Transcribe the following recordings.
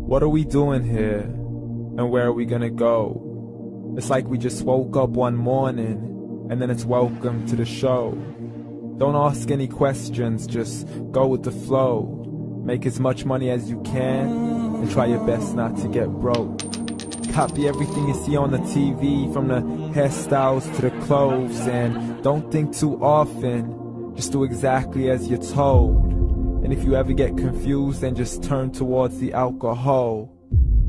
What are we doing here? And where are we gonna go? It's like we just woke up one morning and then it's welcome to the show. Don't ask any questions, just go with the flow. Make as much money as you can and try your best not to get broke. Copy everything you see on the TV, from the hairstyles to the clothes, and don't think too often, just do exactly as you're told. And if you ever get confused, then just turn towards the alcohol.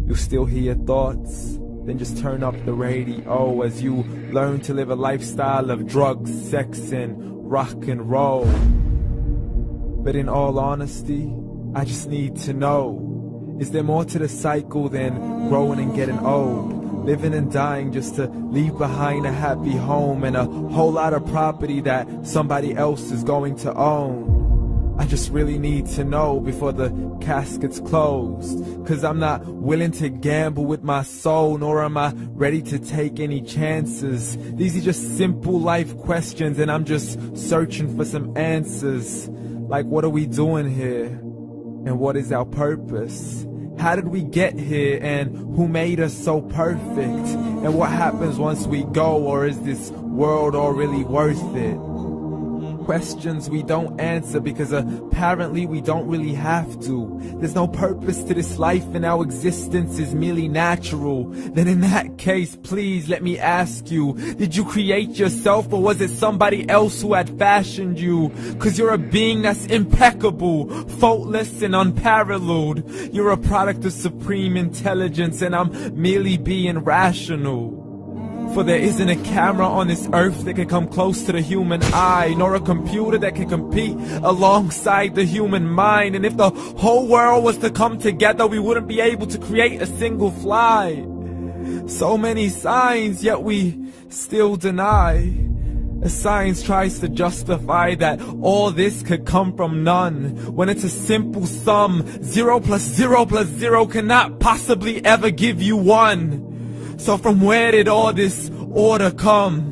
You'll still hear your thoughts, then just turn up the radio as you learn to live a lifestyle of drugs, sex, and rock and roll. But in all honesty, I just need to know, is there more to the cycle than growing and getting old? Living and dying just to leave behind a happy home and a whole lot of property that somebody else is going to own. I just really need to know before the casket's closed, 'cause I'm not willing to gamble with my soul, nor am I ready to take any chances. These are just simple life questions and I'm just searching for some answers. Like, what are we doing here? And what is our purpose? How did we get here, and who made us so perfect? And what happens once we go, or is this world all really worth it? Questions we don't answer because apparently we don't really have to. There's no purpose to this life and our existence is merely natural. Then in that case, please let me ask you, did you create yourself, or was it somebody else who had fashioned you? 'Cause you're a being that's impeccable, faultless and unparalleled. You're a product of supreme intelligence and I'm merely being rational. For there isn't a camera on this earth that can come close to the human eye, nor a computer that can compete alongside the human mind. And if the whole world was to come together, we wouldn't be able to create a single fly. So many signs, yet we still deny. As science tries to justify that all this could come from none, when it's a simple sum. 0 plus 0 plus 0 cannot possibly ever give you 1. So from where did all this order come?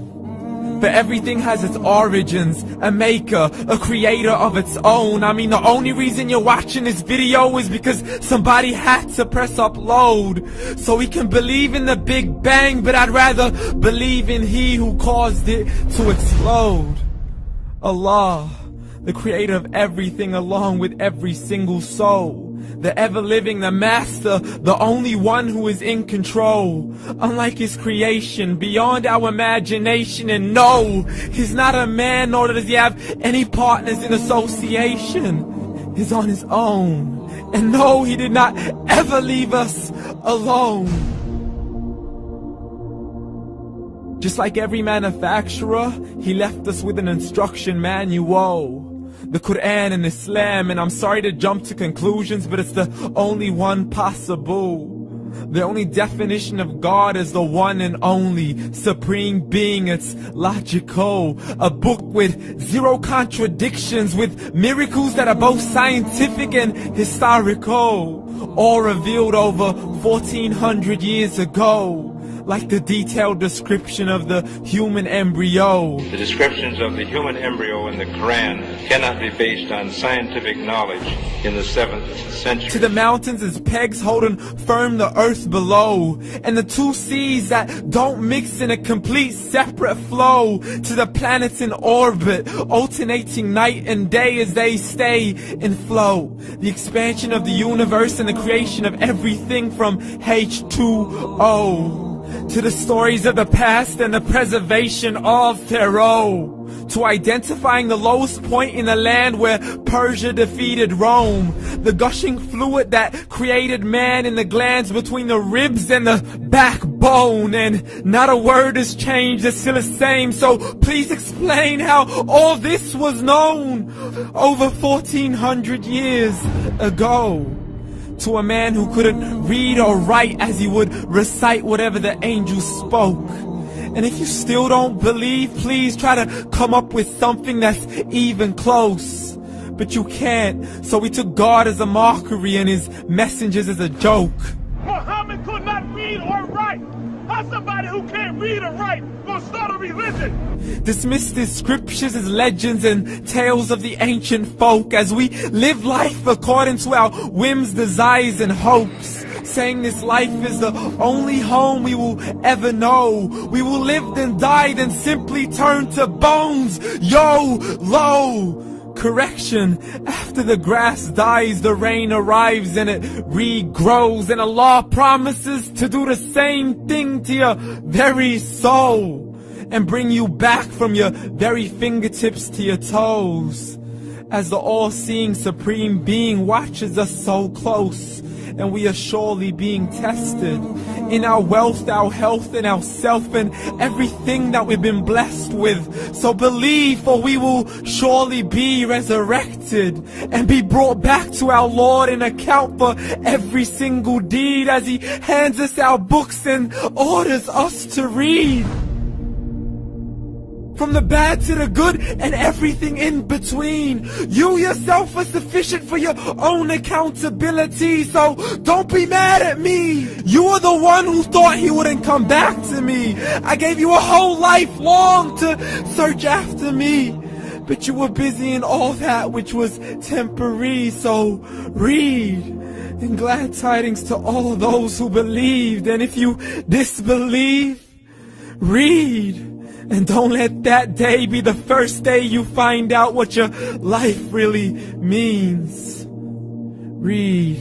For everything has its origins, a maker, a creator of its own. I mean, the only reason you're watching this video is because somebody had to press upload. So we can believe in the Big Bang, but I'd rather believe in He who caused it to explode. Allah, the creator of everything along with every single soul. The ever-living, the master, the only one who is in control. Unlike his creation, beyond our imagination. And no, he's not a man, nor does he have any partners in association. He's on his own. And no, he did not ever leave us alone. Just like every manufacturer, he left us with an instruction manual. The Quran and Islam, and I'm sorry to jump to conclusions, but it's the only one possible. The only definition of God is the one and only supreme being. It's logical, a book with 0 contradictions, with miracles that are both scientific and historical, all revealed over 1400 years ago. Like the detailed description of the human embryo. The descriptions of the human embryo in the Quran cannot be based on scientific knowledge in the 7th century. To the mountains as pegs holding firm the earth below, and the 2 seas that don't mix in a complete separate flow. To the planets in orbit, alternating night and day as they stay in flow. The expansion of the universe and the creation of everything from H2O. To the stories of the past and the preservation of Pharaoh. To identifying the lowest point in the land where Persia defeated Rome. The gushing fluid that created man in the glands between the ribs and the backbone. And not a word has changed, it's still the same. So please explain how all this was known over 1400 years ago. To a man who couldn't read or write, as he would recite whatever the angels spoke. And if you still don't believe, please try to come up with something that's even close. But you can't, so we took God as a mockery and his messengers as a joke. Muhammad could not read or write. How's somebody who can't read or write gonna start a religion? Dismiss the scriptures as legends and tales of the ancient folk, as we live life according to our whims, desires, and hopes. saying this life is the only home we will ever know. We will live then die, then simply turn to bones. YOLO! Correction, after the grass dies, the rain arrives and it regrows, and Allah promises to do the same thing to your very soul and bring you back from your very fingertips to your toes, as the all-seeing supreme being watches us so close, and we are surely being tested in our wealth, our health, and our self, and everything that we've been blessed with. So believe, for we will surely be resurrected and be brought back to our Lord and account for every single deed, as He hands us our books and orders us to read. From the bad to the good and everything in between. You yourself are sufficient for your own accountability, so don't be mad at me. You are the one who thought He wouldn't come back to me. I gave you a whole life long to search after me, but you were busy in all that which was temporary. So read, and glad tidings to all those who believed. And if you disbelieve, read. And don't let that day be the first day you find out what your life really means. Read.